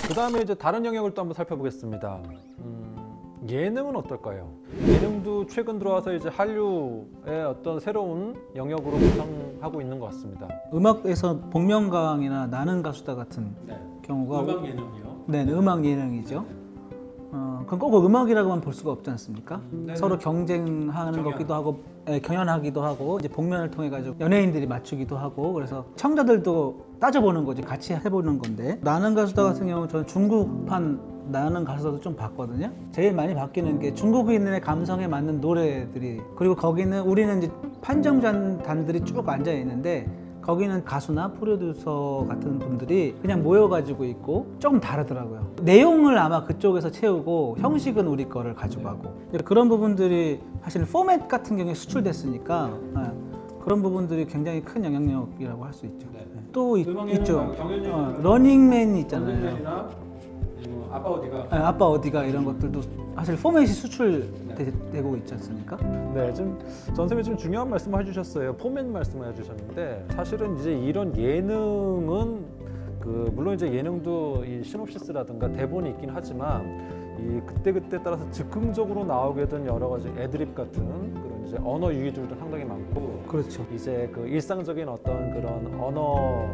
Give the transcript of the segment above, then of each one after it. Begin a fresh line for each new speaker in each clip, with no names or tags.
그 다음에 이제 다른 영역을 또 한번 살펴보겠습니다. 예능은 어떨까요? 예능도 최근 들어와서 이제 한류의 어떤 새로운 영역으로 부상하고 있는 것 같습니다.
음악에서 복면가왕이나 나는 가수다 같은
네.
경우가
예능이요.
네, 음악 예능이죠. 그건 꼭 음악이라고만 볼 수가 없지 않습니까?
네네.
서로 경쟁하는 것기도 하고 경연하기도 하고 이제 복면을 통해 가지고 연예인들이 맞추기도 하고 그래서 청자들도 따져보는 거지 같이 해보는 건데 나는 가수다 같은 경우는 저는 중국판 나는 가수다도 좀 봤거든요. 제일 많이 바뀌는 게 중국인의 감성에 맞는 노래들이 그리고 거기는 우리는 이제 판정단들이 쭉 앉아 있는데 거기는 가수나 프로듀서 같은 분들이 그냥 모여가지고 있고 조금 다르더라고요. 내용을 아마 그쪽에서 채우고 형식은 우리 거를 가지고 가고 그런 부분들이 사실 포맷 같은 경우에 수출됐으니까 그런 부분들이 굉장히 큰 영향력이라고 할 수 있죠.
네.
또
음악 예능,
있죠.
경연 예능,
러닝맨 있잖아요.
런닝맨이나 아빠 어디가?
아빠 어디가 이런 것들도 사실 포맷이 수출되고 있지 않습니까?
네, 지금 전 선생님이 좀 중요한 말씀을 해주셨어요. 포맷 말씀을 해주셨는데 사실은 이제 이런 예능은 물론 이제 예능도 이 시놉시스라든가 대본이 있긴 하지만 이 그때 따라서 즉흥적으로 나오게 된 여러 가지 애드립 같은 그런 이제 언어 유희들도 상당히 많고
그렇죠.
이제 그 일상적인 어떤 그런 언어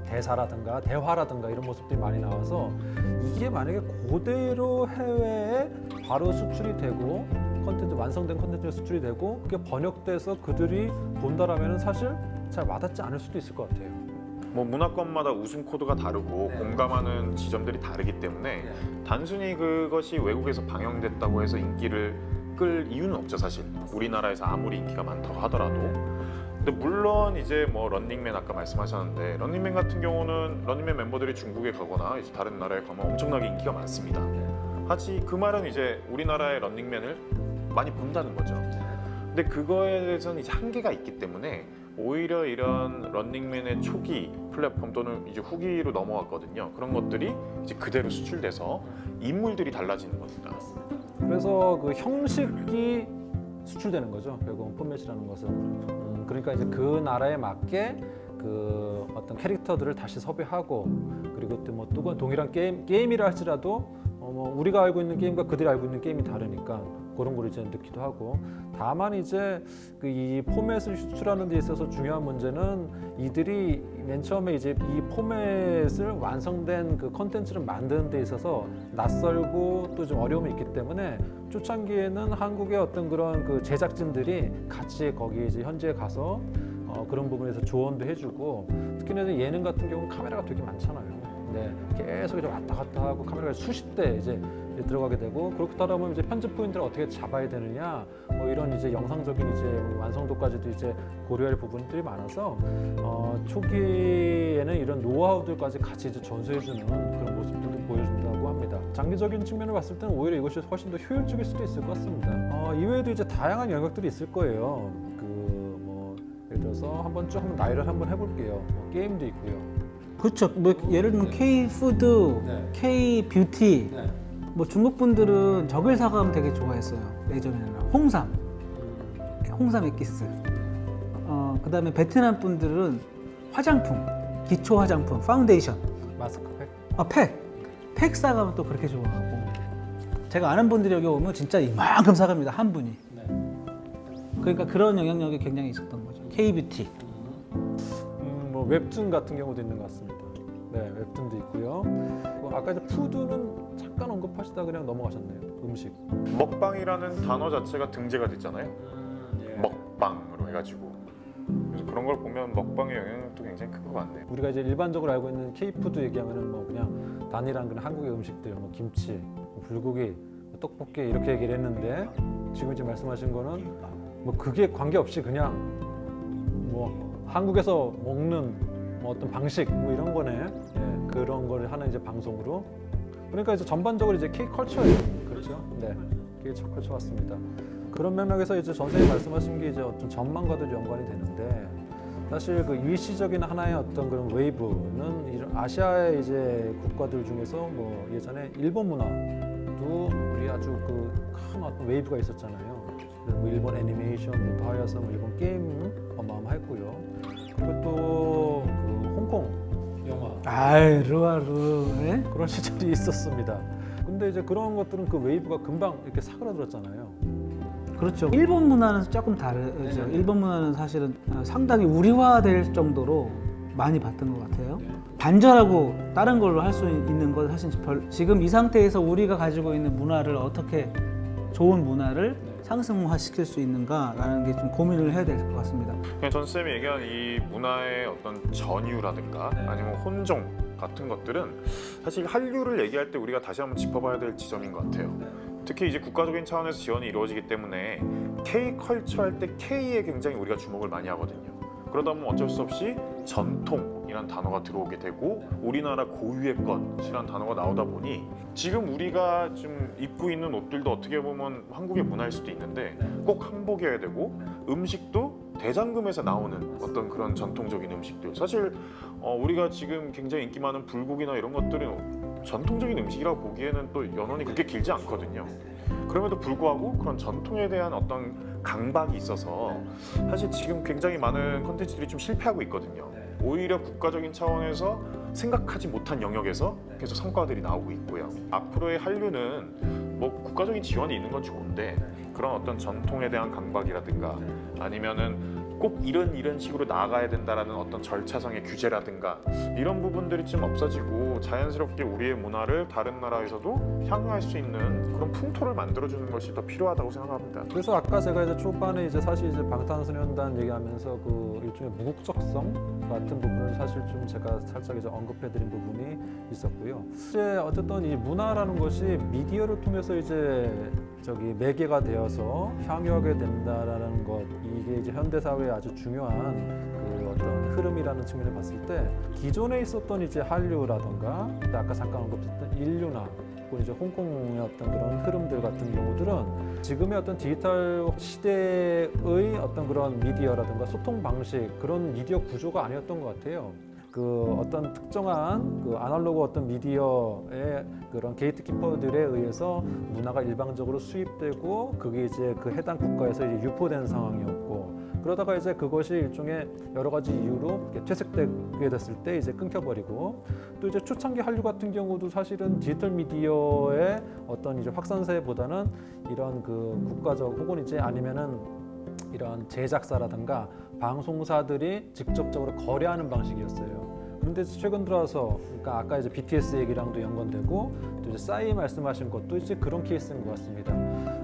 대사라든가 대화라든가 이런 모습들이 많이 나와서 이게 만약에 그대로 해외에 바로 수출이 되고 완성된 컨텐츠가 수출이 되고 그게 번역돼서 그들이 본다라면 사실 잘 와닿지 않을 수도 있을 것 같아요.
뭐 문화권마다 웃음 코드가 다르고
네.
공감하는 지점들이 다르기 때문에 단순히 그것이 외국에서 방영됐다고 해서 인기를 끌 이유는 없죠. 사실 우리나라에서 아무리 인기가 많다고 하더라도. 근데 물론 이제 뭐 런닝맨 아까 말씀하셨는데 런닝맨 같은 경우는 런닝맨 멤버들이 중국에 가거나 이제 다른 나라에 가면 엄청나게 인기가 많습니다. 하지 그 말은 이제 우리나라의 런닝맨을 많이 본다는 거죠. 근데 그거에 대해서는 이제 한계가 있기 때문에 오히려 이런 런닝맨의 초기 플랫폼 또는 이제 후기로 넘어갔거든요. 그런 것들이 이제 그대로 수출돼서 인물들이 달라지는 겁니다.
그래서 그 형식이 수출되는 거죠. 결국 포맷이라는 것은. 그러니까 이제 그 나라에 맞게 그 어떤 캐릭터들을 다시 섭외하고 그리고 또 뭐 동일한 게임이라 할지라도 뭐 우리가 알고 있는 게임과 그들이 알고 있는 게임이 다르니까 그런 걸 이제 넣기도 하고 다만 이제 그 이 포맷을 수출하는 데 있어서 중요한 문제는 이들이 맨 처음에 이제 이 포맷을 완성된 그 컨텐츠를 만드는 데 있어서 낯설고 또 좀 어려움이 있기 때문에 초창기에는 한국의 어떤 그런 그 제작진들이 같이 거기 이제 현지에 가서 그런 부분에서 조언도 해주고 특히나 이제 예능 같은 경우는 카메라가 되게 많잖아요. 네, 계속 이제 왔다 갔다 하고 카메라가 수십 대 이제 들어가게 되고 그렇다 보면 이제 편집 포인트를 어떻게 잡아야 되느냐 뭐 이런 이제 영상적인 이제 완성도까지도 이제 고려할 부분들이 많아서 초기에는 이런 노하우들까지 같이 이제 전수해주는 그런 모습들도 보여준다고 합니다. 장기적인 측면을 봤을 때는 오히려 이것이 훨씬 더 효율적일 수도 있을 것 같습니다. 이외에도 이제 다양한 영역들이 있을 거예요. 뭐 예를 들어서 한번 나열을 한번 해볼게요. 뭐 게임도 있고요.
그렇죠. 뭐 예를 들면 K 푸드,
네.
K 뷰티.
네.
뭐 중국 분들은 저글사과am 되게 좋아했어요. 예전에는 홍삼 액기스. 그다음에 베트남 분들은 화장품, 기초 화장품, 파운데이션,
마스크팩.
팩 사가면 또 그렇게 좋아하고. 제가 아는 분들이 여기 오면 진짜 이만큼 사갑니다. 한 분이.
네.
그러니까 그런 영향력이 굉장히 있었던 거죠. K 뷰티.
뭐 웹툰 같은 경우도 있는 것 같습니다. 네, 웹툰도 있고요. 아까 이제 푸드는 잠깐 언급하시다 그냥 넘어가셨네요. 음식.
먹방이라는 단어 자체가 등재가 됐잖아요.
예.
먹방으로 해가지고 그래서 그런 걸 보면 먹방의 영향력도 굉장히 큰 것 같네요.
우리가 이제 일반적으로 알고 있는 K-푸드 얘기하면은 뭐 그냥 단일한 그런 한국의 음식들, 뭐 김치, 불고기, 떡볶이 이렇게 얘기를 했는데 지금 이제 말씀하신 거는 뭐 그게 관계없이 그냥 뭐 한국에서 먹는 뭐 어떤 방식 뭐 이런 거네. 예, 그런 거를 하는 이제 방송으로. 그러니까 이제 전반적으로 이제 K-컬처예요. 그렇죠? 네, K-컬처 같습니다. 그런 맥락에서 이제 전 선생님 말씀하신 게 이제 어떤 전망과도 연관이 되는데 사실 그 일시적인 하나의 어떤 그런 웨이브는 이런 아시아의 이제 국가들 중에서 뭐 예전에 일본 문화도 우리 아주 그 큰 어떤 웨이브가 있었잖아요. 뭐 일본 애니메이션부터 하여서 뭐 일본 게임 어마어마했고요. 그리고 또 그 홍콩 영화
아이 루아루. 예?
그런 시절이 있었습니다. 근데 이제 그런 것들은 그 웨이브가 금방 이렇게 사그라들었잖아요.
그렇죠. 일본 문화는 조금 다르죠. 일본 문화는 사실은 상당히 우리화될 정도로 많이 봤던 것 같아요. 단절하고 다른 걸로 할 수 있는 건 사실 지금 이 상태에서 우리가 가지고 있는 문화를 어떻게 좋은 문화를 상승화시킬 수 있는가라는 게 좀 고민을 해야 될 것 같습니다.
그냥 전 쌤이 얘기한 이 문화의 어떤 전유라든가 아니면 혼종 같은 것들은 사실 한류를 얘기할 때 우리가 다시 한번 짚어봐야 될 지점인 것 같아요. 특히 이제 국가적인 차원에서 지원이 이루어지기 때문에 K 컬처 할 때 K에 굉장히 우리가 주목을 많이 하거든요. 그러다 보면 어쩔 수 없이 전통이란 단어가 들어오게 되고 우리나라 고유의 것이란 단어가 나오다 보니 지금 우리가 좀 입고 있는 옷들도 어떻게 보면 한국의 문화일 수도 있는데 꼭 한복이어야 되고 음식도 대장금에서 나오는 어떤 그런 전통적인 음식들 사실 우리가 지금 굉장히 인기 많은 불고기나 이런 것들은 전통적인 음식이라고 보기에는 또 연원이 그렇게 길지 않거든요. 그럼에도 불구하고 그런 전통에 대한 어떤 강박이 있어서 사실 지금 굉장히 많은 콘텐츠들이 좀 실패하고 있거든요. 오히려 국가적인 차원에서 생각하지 못한 영역에서 계속 성과들이 나오고 있고요. 앞으로의 한류는 뭐 국가적인 지원이 있는 건 좋은데 그런 어떤 전통에 대한 강박이라든가 아니면은 꼭 이런 식으로 나아가야 된다라는 어떤 절차상의 규제라든가 이런 부분들이 좀 없어지고 자연스럽게 우리의 문화를 다른 나라에서도 향유할 수 있는 그런 풍토를 만들어주는 것이 더 필요하다고 생각합니다.
그래서 아까 제가 이제 초반에 이제 사실 이제 방탄소년단 얘기하면서 그 일종의 무국적성 같은 부분을 사실 좀 제가 살짝 이제 언급해드린 부분이 있었고요. 이제 어쨌든 이 문화라는 것이 미디어를 통해서 이제 저기 매개가 되어서 향유하게 된다라는 것 이게 이제 현대 사회의 아주 중요한 그 어떤 흐름이라는 측면을 봤을 때 기존에 있었던 이제 한류라던가 아까 잠깐 언급했던 인류나 혹은 이제 홍콩의 어떤 그런 흐름들 같은 경우들은 지금의 어떤 디지털 시대의 어떤 그런 미디어라든가 소통 방식 그런 미디어 구조가 아니었던 것 같아요. 그 어떤 특정한 그 아날로그 어떤 미디어의 그런 게이트키퍼들에 의해서 문화가 일방적으로 수입되고 그게 이제 그 해당 국가에서 이제 유포된 상황이었고 그러다가 이제 그것이 일종의 여러 가지 이유로 퇴색되게 됐을 때 이제 끊겨버리고 또 이제 초창기 한류 같은 경우도 사실은 디지털 미디어의 어떤 이제 확산세보다는 이런 그 국가적 혹은 이제 아니면은 이런 제작사라든가 방송사들이 직접적으로 거래하는 방식이었어요. 그런데 최근 들어서 그러니까 아까 이제 BTS 얘기랑도 연관되고 또 이제 싸이 말씀하신 것도 이제 그런 케이스인 것 같습니다.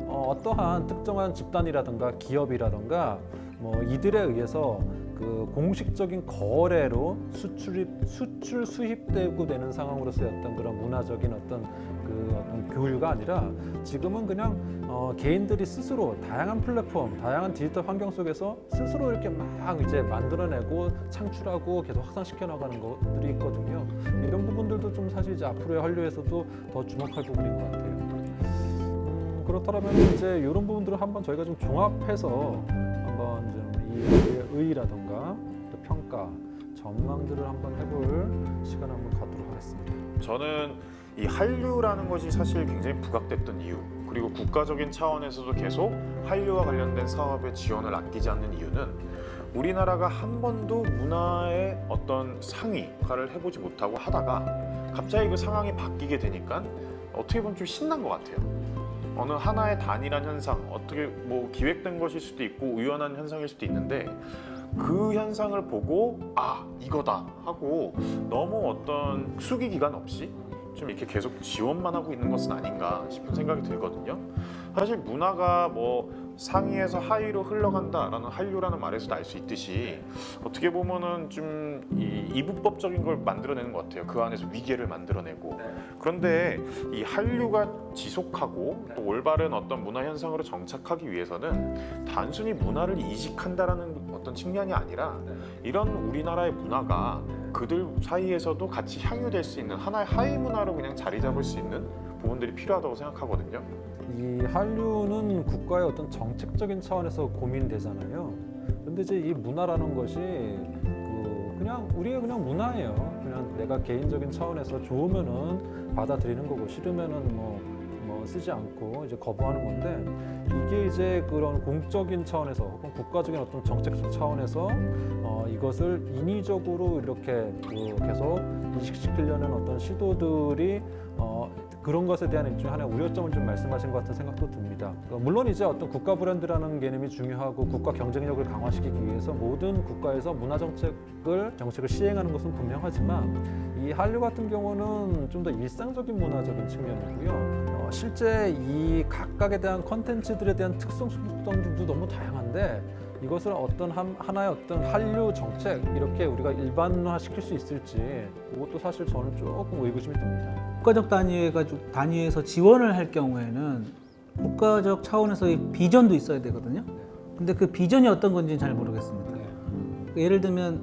어떠한 특정한 집단이라든가 기업이라든가 뭐 이들에 의해서 그 공식적인 거래로 수출 수입되고 되는 상황으로서의 어떤 그런 문화적인 어떤 그 어떤 교류가 아니라 지금은 그냥 개인들이 스스로 다양한 플랫폼, 다양한 디지털 환경 속에서 스스로 이렇게 막 이제 만들어내고 창출하고 계속 확산시켜 나가는 것들이 있거든요. 이런 부분들도 좀 사실 이제 앞으로의 한류에서도 더 주목할 부분인 것 같아요. 그렇다면 이제 이런 부분들을 한번 저희가 좀 종합해서 한번 좀 이 의의라던가 또 평가, 전망들을 한번 해볼 시간을 한번 갖도록 하겠습니다.
저는 이 한류라는 것이 사실 굉장히 부각됐던 이유 그리고 국가적인 차원에서도 계속 한류와 관련된 사업에 지원을 아끼지 않는 이유는 우리나라가 한 번도 문화의 어떤 상위화를 해보지 못하고 하다가 갑자기 그 상황이 바뀌게 되니까 어떻게 보면 좀 신난 것 같아요. 어느 하나의 단일한 현상, 어떻게 뭐 기획된 것일 수도 있고 우연한 현상일 수도 있는데 그 현상을 보고 아 이거다 하고 너무 어떤 수기 기간 없이 좀 이렇게 계속 지원만 하고 있는 것은 아닌가 싶은 생각이 들거든요. 사실 문화가 뭐 상위에서 하위로 흘러간다라는 한류라는 말에서도 알 수 있듯이 어떻게 보면은 좀 이 이분법적인 걸 만들어내는 것 같아요. 그 안에서 위계를 만들어내고 그런데 이 한류가 지속하고 또 올바른 어떤 문화 현상으로 정착하기 위해서는 단순히 문화를 이식한다라는 어떤 측면이 아니라 이런 우리나라의 문화가 그들 사이에서도 같이 향유될 수 있는 하나의 하위 문화로 그냥 자리 잡을 수 있는 부분들이 필요하다고 생각하거든요.
이 한류는 국가의 어떤 정책적인 차원에서 고민되잖아요. 근데 이제 이 문화라는 것이 그냥 우리의 그냥 문화예요. 그냥 내가 개인적인 차원에서 좋으면은 받아들이는 거고 싫으면은 뭐 쓰지 않고 이제 거부하는 건데 이게 이제 그런 공적인 차원에서 혹은 국가적인 어떤 정책적 차원에서 이것을 인위적으로 이렇게 계속 이식시키려는 어떤 시도들이 그런 것에 대한 일종의 하나의 우려점을 좀 말씀하신 것 같은 생각도 듭니다. 물론 이제 어떤 국가 브랜드라는 개념이 중요하고 국가 경쟁력을 강화시키기 위해서 모든 국가에서 문화 정책을 시행하는 것은 분명하지만 이 한류 같은 경우는 좀 더 일상적인 문화적인 측면이고요. 실제 이 각각에 대한 컨텐츠들에 대한 특성도 너무 다양한데 이것을 어떤 하나의 어떤 한류 정책 이렇게 우리가 일반화시킬 수 있을지 그것도 사실 저는 조금 의구심이 듭니다.
국가적 단위에서 지원을 할 경우에는 국가적 차원에서의 비전도 있어야 되거든요. 근데 그 비전이 어떤 건지는 잘 모르겠습니다. 예를 들면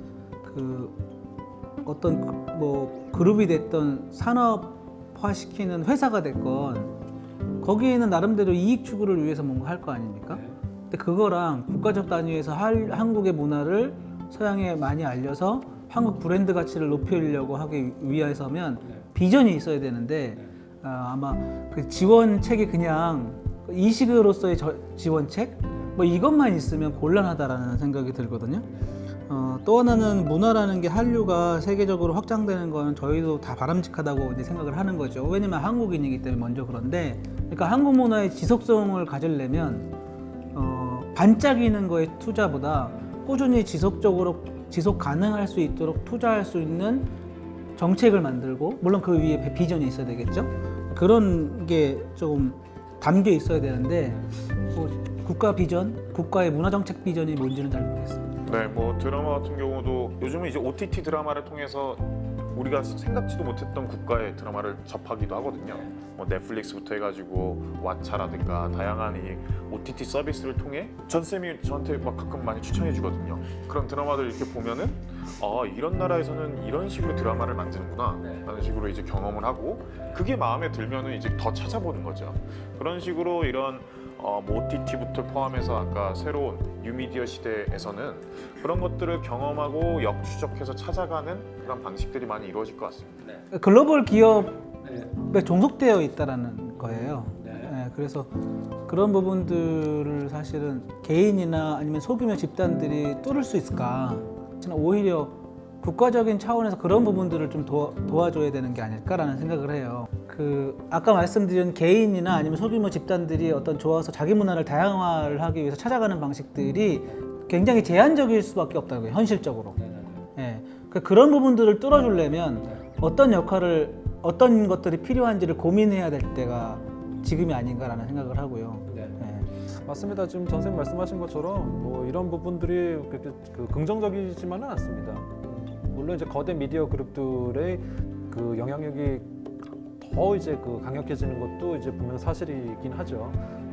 어떤 그룹이 됐던 산업화시키는 회사가 됐건 거기에는 나름대로 이익 추구를 위해서 뭔가 할 거 아닙니까? 근데 그거랑 국가적 단위에서 한국의 문화를 서양에 많이 알려서 한국 브랜드 가치를 높이려고 하기 위해서면 비전이 있어야 되는데 아마 그 지원책이 그냥 이식으로서의 지원책 이것만 있으면 곤란하다라는 생각이 들거든요. 또 하나는 문화라는 게 한류가 세계적으로 확장되는 건 저희도 다 바람직하다고 이제 생각을 하는 거죠. 왜냐면 한국인이기 때문에 먼저 그런데 그러니까 한국 문화의 지속성을 가지려면 반짝이는 거에 투자보다 꾸준히 지속 가능할 수 있도록 투자할 수 있는 정책을 만들고 물론 그 위에 비전이 있어야 되겠죠. 그런 게 좀 담겨 있어야 되는데 국가 비전, 국가의 문화 정책 비전이 뭔지는 잘 모르겠습니다.
네, 뭐 드라마 같은 경우도 요즘은 이제 OTT 드라마를 통해서 우리가 생각지도 못했던 국가의 드라마를 접하기도 하거든요. 뭐 넷플릭스부터 해가지고 왓챠라든가 다양한 이 OTT 서비스를 통해 전 쌤이 저한테 막 가끔 많이 추천해주거든요. 그런 드라마들 이렇게 보면은 이런 나라에서는 이런 식으로 드라마를 만드는구나 라는 식으로 이제 경험을 하고 그게 마음에 들면은 이제 더 찾아보는 거죠. 그런 식으로 이런 뭐 OTT부터 포함해서 아까 새로운 뉴미디어 시대에서는 그런 것들을 경험하고 역추적해서 찾아가는 그런 방식들이 많이 이루어질 것 같습니다.
글로벌 기업에 종속되어 있다라는 거예요. 그래서 그런 부분들을 사실은 개인이나 아니면 소규모 집단들이 뚫을 수 있을까? 오히려 국가적인 차원에서 그런 부분들을 좀 도와줘야 되는 게 아닐까라는 생각을 해요. 아까 말씀드린 개인이나 아니면 소규모 집단들이 어떤 좋아서 자기 문화를 다양화를 하기 위해서 찾아가는 방식들이 굉장히 제한적일 수밖에 없다고요, 현실적으로. 그런 부분들을 뚫어주려면 어떤 것들이 필요한지를 고민해야 될 때가 지금이 아닌가라는 생각을 하고요.
맞습니다. 지금 전 선생님 말씀하신 것처럼 뭐 이런 부분들이 그렇게 긍정적이지만은 않습니다. 물론 이제 거대 미디어 그룹들의 그 영향력이 더 이제 강력해지는 것도 이제 분명 사실이긴 하죠.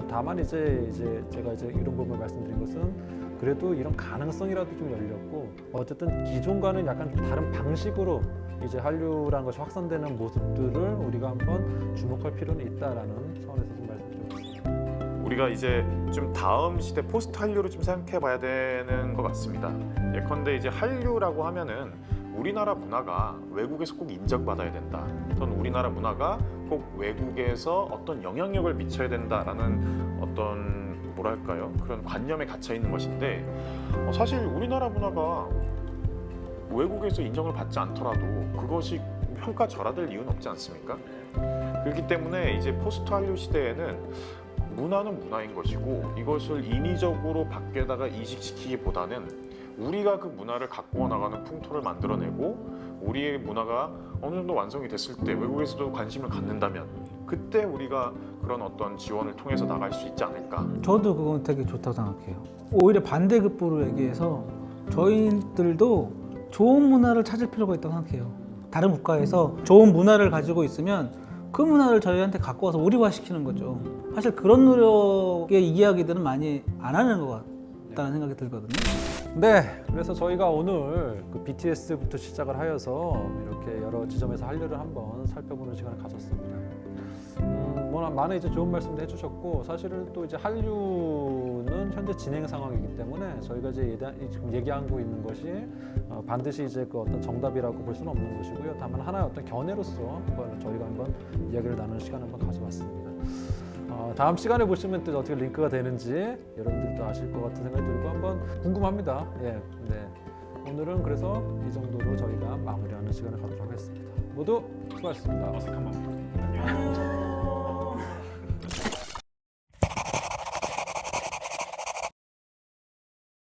다만 이제 제가 이런 부분을 말씀드린 것은 그래도 이런 가능성이라도 좀 열렸고 어쨌든 기존과는 약간 좀 다른 방식으로 이제 한류라는 것이 확산되는 모습들을 우리가 한번 주목할 필요는 있다라는 차원에서 좀 말씀드리겠습니다.
우리가 이제 좀 다음 시대 포스트 한류를 좀 생각해봐야 되는 것 같습니다. 예컨대 이제 한류라고 하면은 우리나라 문화가 외국에서 꼭 인정받아야 된다. 또는 우리나라 문화가 꼭 외국에서 어떤 영향력을 미쳐야 된다라는 어떤 뭐랄까요? 그런 관념에 갇혀 있는 것인데 사실 우리나라 문화가 외국에서 인정을 받지 않더라도 그것이 평가절하될 이유는 없지 않습니까? 그렇기 때문에 이제 포스트 한류 시대에는 문화는 문화인 것이고 이것을 인위적으로 밖에다가 이식시키기보다는 우리가 그 문화를 가꾸어 나가는 풍토를 만들어내고 우리의 문화가 어느 정도 완성이 됐을 때 외국에서도 관심을 갖는다면 그때 우리가 그런 어떤 지원을 통해서 나갈 수 있지 않을까.
저도 그건 되게 좋다고 생각해요. 오히려 반대급부로 얘기해서 저희들도 좋은 문화를 찾을 필요가 있다고 생각해요. 다른 국가에서 좋은 문화를 가지고 있으면 그 문화를 저희한테 갖고 와서 우리화시키는 거죠. 사실 그런 노력의 이야기들은 많이 안 하는 것 같다는 생각이 들거든요.
네, 그래서 저희가 오늘 BTS부터 시작을 하여서 이렇게 여러 지점에서 한류를 한번 살펴보는 시간을 가졌습니다. 많은 이제 좋은 말씀도 해주셨고 사실은 또 이제 한류는 현재 진행 상황이기 때문에 저희가 이제 지금 얘기하고 있는 것이 반드시 이제 그 어떤 정답이라고 볼 수는 없는 것이고요. 다만 하나의 어떤 견해로서 저희가 한번 이야기를 나누는 시간을 한번 가져봤습니다. 다음 시간에 보시면 또 어떻게 링크가 되는지 여러분들도 아실 것 같은 생각이 들고 한번 궁금합니다. 예, 네. 오늘은 그래서 이 정도로 저희가 마무리하는 시간을 갖도록 하겠습니다. 모두 수고하셨습니다.
어색한 마음.